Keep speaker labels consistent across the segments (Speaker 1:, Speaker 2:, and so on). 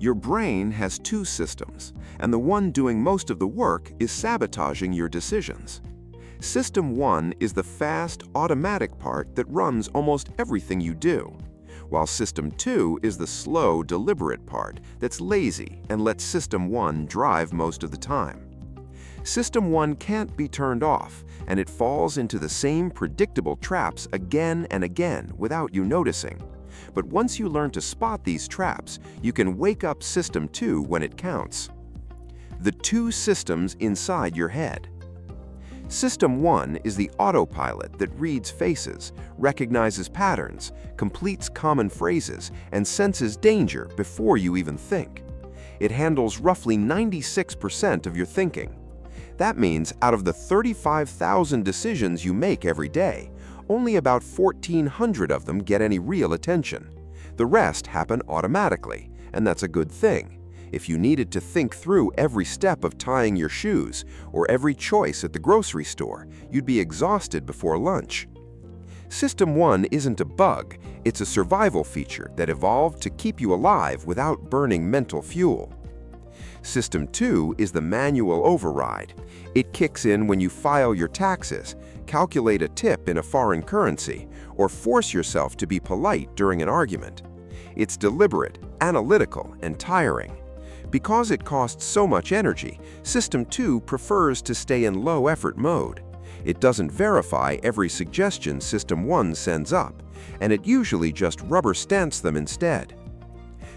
Speaker 1: Your brain has two systems, and the one doing most of the work is sabotaging your decisions. System 1 is the fast, automatic part that runs almost everything you do, while System 2 is the slow, deliberate part that's lazy and lets System 1 drive most of the time. System 1 can't be turned off, and it falls into the same predictable traps again and again without you noticing. But once you learn to spot these traps, you can wake up System 2 when it counts. The two systems inside your head. System 1 is the autopilot that reads faces, recognizes patterns, completes common phrases, and senses danger before you even think. It handles roughly 96% of your thinking. That means out of the 35,000 decisions you make every day, only about 1,400 of them get any real attention. The rest happen automatically, and that's a good thing. If you needed to think through every step of tying your shoes or every choice at the grocery store, you'd be exhausted before lunch. System 1 isn't a bug, it's a survival feature that evolved to keep you alive without burning mental fuel. System 2 is the manual override. It kicks in when you file your taxes, calculate a tip in a foreign currency, or force yourself to be polite during an argument. It's deliberate, analytical, and tiring. Because it costs so much energy, System 2 prefers to stay in low-effort mode. It doesn't verify every suggestion System 1 sends up, and it usually just rubber stamps them instead.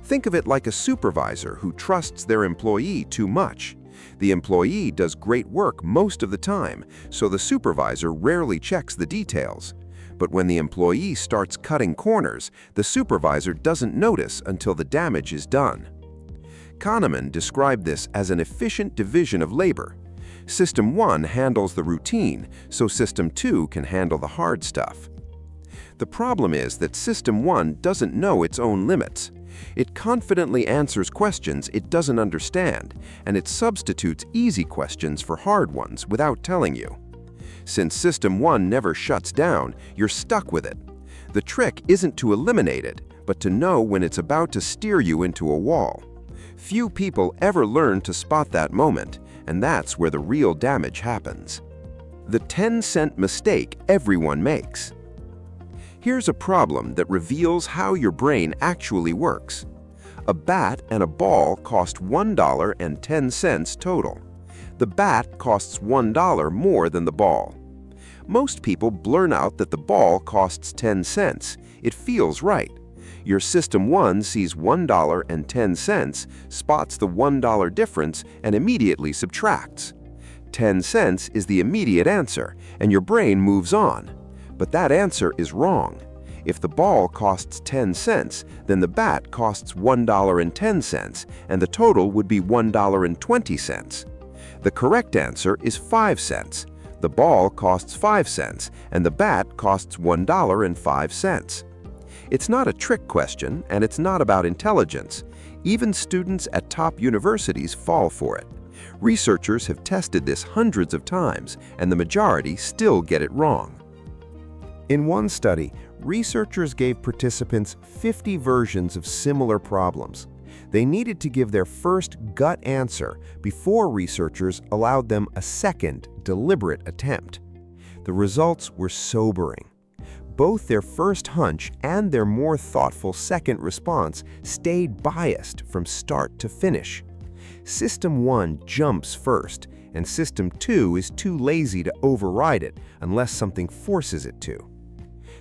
Speaker 1: Think of it like a supervisor who trusts their employee too much. The employee does great work most of the time, so the supervisor rarely checks the details. But when the employee starts cutting corners, the supervisor doesn't notice until the damage is done. Kahneman described this as an efficient division of labor. System 1 handles the routine, so System 2 can handle the hard stuff. The problem is that System 1 doesn't know its own limits. It confidently answers questions it doesn't understand, and it substitutes easy questions for hard ones without telling you. Since System 1 never shuts down, you're stuck with it. The trick isn't to eliminate it, but to know when it's about to steer you into a wall. Few people ever learn to spot that moment, and that's where the real damage happens. The 10-cent mistake everyone makes. Here's a problem that reveals how your brain actually works. A bat and a ball cost $1.10 total. The bat costs $1 more than the ball. Most people blurt out that the ball costs 10 cents. It feels right. Your System 1 sees $1.10, spots the $1 difference, and immediately subtracts. 10 cents is the immediate answer, and your brain moves on. But that answer is wrong. If the ball costs 10 cents, then the bat costs $1.10, and the total would be $1.20. The correct answer is 5 cents. The ball costs 5 cents, and the bat costs $1.05. It's not a trick question, and it's not about intelligence. Even students at top universities fall for it. Researchers have tested this hundreds of times, and the majority still get it wrong. In one study, researchers gave participants 50 versions of similar problems. They needed to give their first gut answer before researchers allowed them a second, deliberate attempt. The results were sobering. Both their first hunch and their more thoughtful second response stayed biased from start to finish. System 1 jumps first, and System 2 is too lazy to override it unless something forces it to.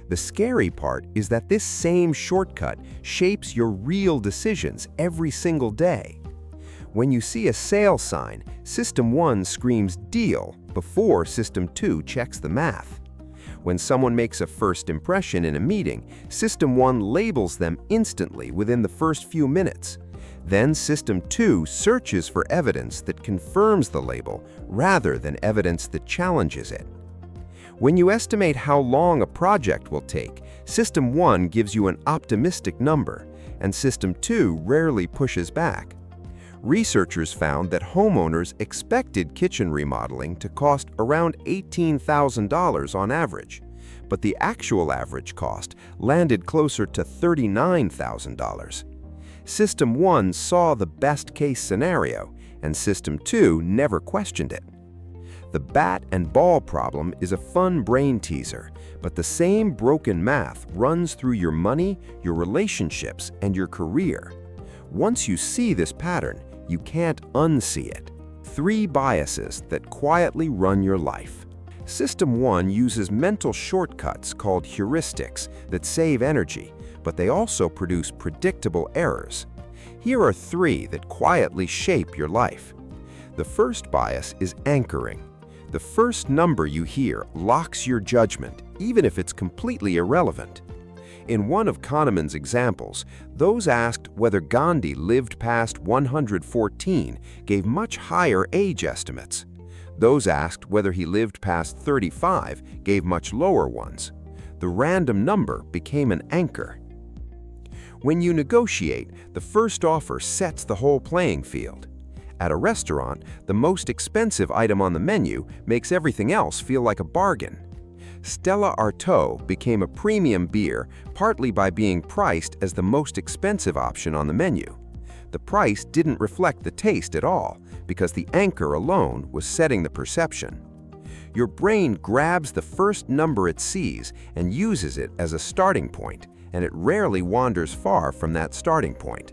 Speaker 1: The scary part is that this same shortcut shapes your real decisions every single day. When you see a sale sign, System 1 screams "deal" before System 2 checks the math. When someone makes a first impression in a meeting, System 1 labels them instantly within the first few minutes. Then System 2 searches for evidence that confirms the label rather than evidence that challenges it. When you estimate how long a project will take, System 1 gives you an optimistic number, and System 2 rarely pushes back. Researchers found that homeowners expected kitchen remodeling to cost around $18,000 on average, but the actual average cost landed closer to $39,000. System 1 saw the best-case scenario, and System 2 never questioned it. The bat and ball problem is a fun brain teaser, but the same broken math runs through your money, your relationships, and your career. Once you see this pattern, you can't unsee it. 3 biases that quietly run your life. System 1 uses mental shortcuts called heuristics that save energy, but they also produce predictable errors. Here are 3 that quietly shape your life. The first bias is anchoring. The first number you hear locks your judgment, even if it's completely irrelevant. In one of Kahneman's examples, those asked whether Gandhi lived past 114 gave much higher age estimates. Those asked whether he lived past 35 gave much lower ones. The random number became an anchor. When you negotiate, the first offer sets the whole playing field. At a restaurant, the most expensive item on the menu makes everything else feel like a bargain. Stella Artois became a premium beer partly by being priced as the most expensive option on the menu. The price didn't reflect the taste at all, because the anchor alone was setting the perception. Your brain grabs the first number it sees and uses it as a starting point, and it rarely wanders far from that starting point.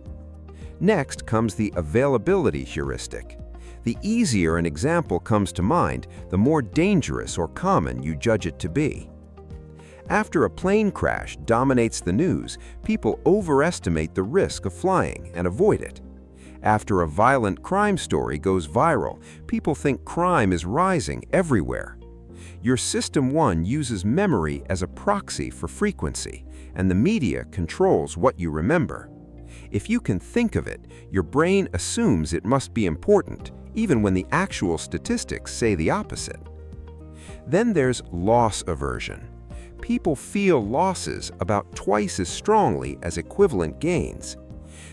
Speaker 1: Next comes the availability heuristic. The easier an example comes to mind, the more dangerous or common you judge it to be. After a plane crash dominates the news, people overestimate the risk of flying and avoid it. After a violent crime story goes viral, people think crime is rising everywhere. Your System 1 uses memory as a proxy for frequency, and the media controls what you remember. If you can think of it, your brain assumes it must be important, even when the actual statistics say the opposite. Then there's loss aversion. People feel losses about twice as strongly as equivalent gains.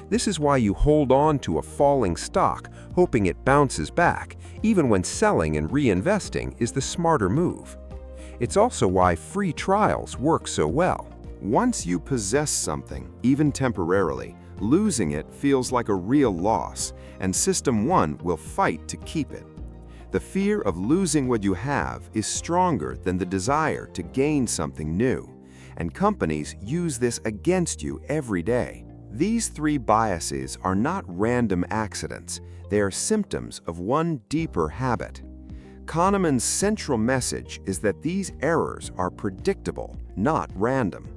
Speaker 1: This is why you hold on to a falling stock, hoping it bounces back, even when selling and reinvesting is the smarter move. It's also why free trials work so well. Once you possess something, even temporarily, losing it feels like a real loss, and System 1 will fight to keep it. The fear of losing what you have is stronger than the desire to gain something new, and companies use this against you every day. These 3 biases are not random accidents, they are symptoms of one deeper habit. Kahneman's central message is that these errors are predictable, not random.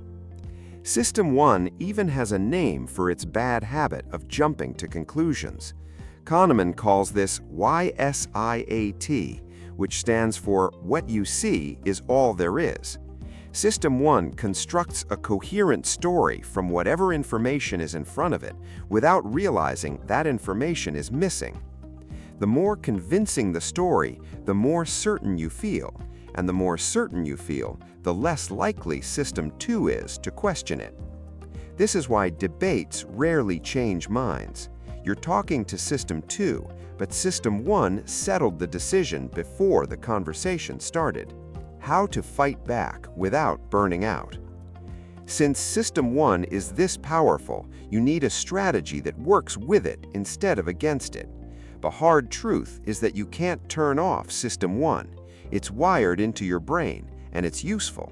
Speaker 1: System 1 even has a name for its bad habit of jumping to conclusions. Kahneman calls this WYSIATI, which stands for "What you see is all there is." System 1 constructs a coherent story from whatever information is in front of it without realizing that information is missing. The more convincing the story, the more certain you feel, and the more certain you feel, the less likely System 2 is to question it. This is why debates rarely change minds. You're talking to System 2, but System 1 settled the decision before the conversation started. How to fight back without burning out. Since System 1 is this powerful, you need a strategy that works with it instead of against it. The hard truth is that you can't turn off System 1. It's wired into your brain, and it's useful.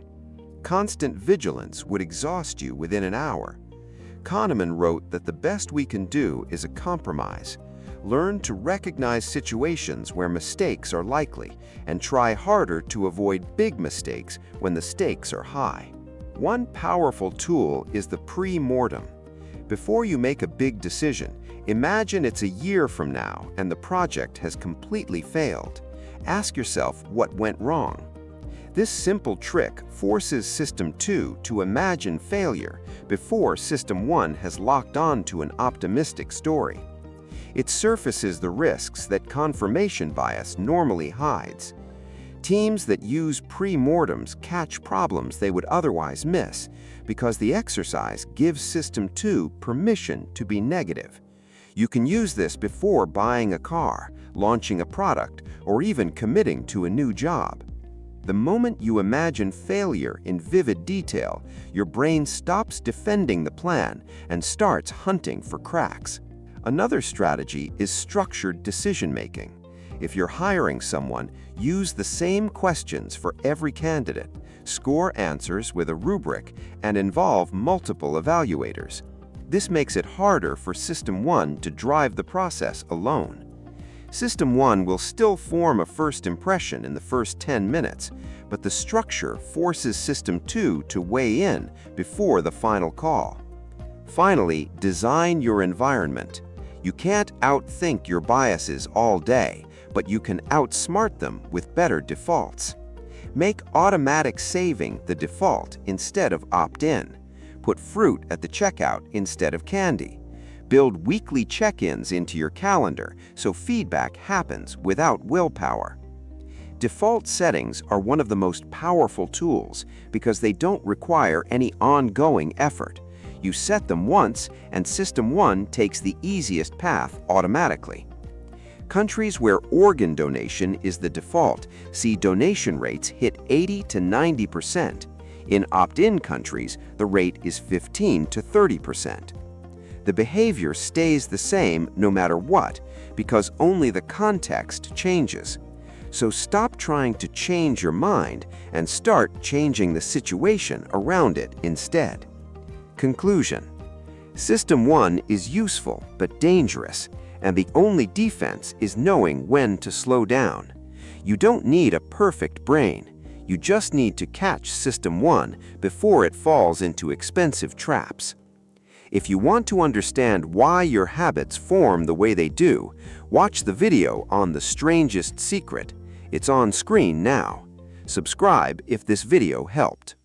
Speaker 1: Constant vigilance would exhaust you within an hour. Kahneman wrote that the best we can do is a compromise. Learn to recognize situations where mistakes are likely, and try harder to avoid big mistakes when the stakes are high. One powerful tool is the pre-mortem. Before you make a big decision, imagine it's a year from now and the project has completely failed. Ask yourself what went wrong. This simple trick forces System 2 to imagine failure before System 1 has locked on to an optimistic story. It surfaces the risks that confirmation bias normally hides. Teams that use pre-mortems catch problems they would otherwise miss because the exercise gives System 2 permission to be negative. You can use this before buying a car, launching a product, or even committing to a new job. The moment you imagine failure in vivid detail, your brain stops defending the plan and starts hunting for cracks. Another strategy is structured decision-making. If you're hiring someone, use the same questions for every candidate, score answers with a rubric, and involve multiple evaluators. This makes it harder for System 1 to drive the process alone. System 1 will still form a first impression in the first 10 minutes, but the structure forces System 2 to weigh in before the final call. Finally, design your environment. You can't outthink your biases all day, but you can outsmart them with better defaults. Make automatic saving the default instead of opt-in. Put fruit at the checkout instead of candy. Build weekly check-ins into your calendar so feedback happens without willpower. Default settings are one of the most powerful tools because they don't require any ongoing effort. You set them once, and System 1 takes the easiest path automatically. Countries where organ donation is the default see donation rates hit 80 to 90%. In opt-in countries, the rate is 15 to 30%. The behavior stays the same no matter what, because only the context changes. So stop trying to change your mind and start changing the situation around it instead. Conclusion: System 1 is useful but dangerous, and the only defense is knowing when to slow down. You don't need a perfect brain. You just need to catch System 1 before it falls into expensive traps. If you want to understand why your habits form the way they do, watch the video on the strangest secret. It's on screen now. Subscribe if this video helped.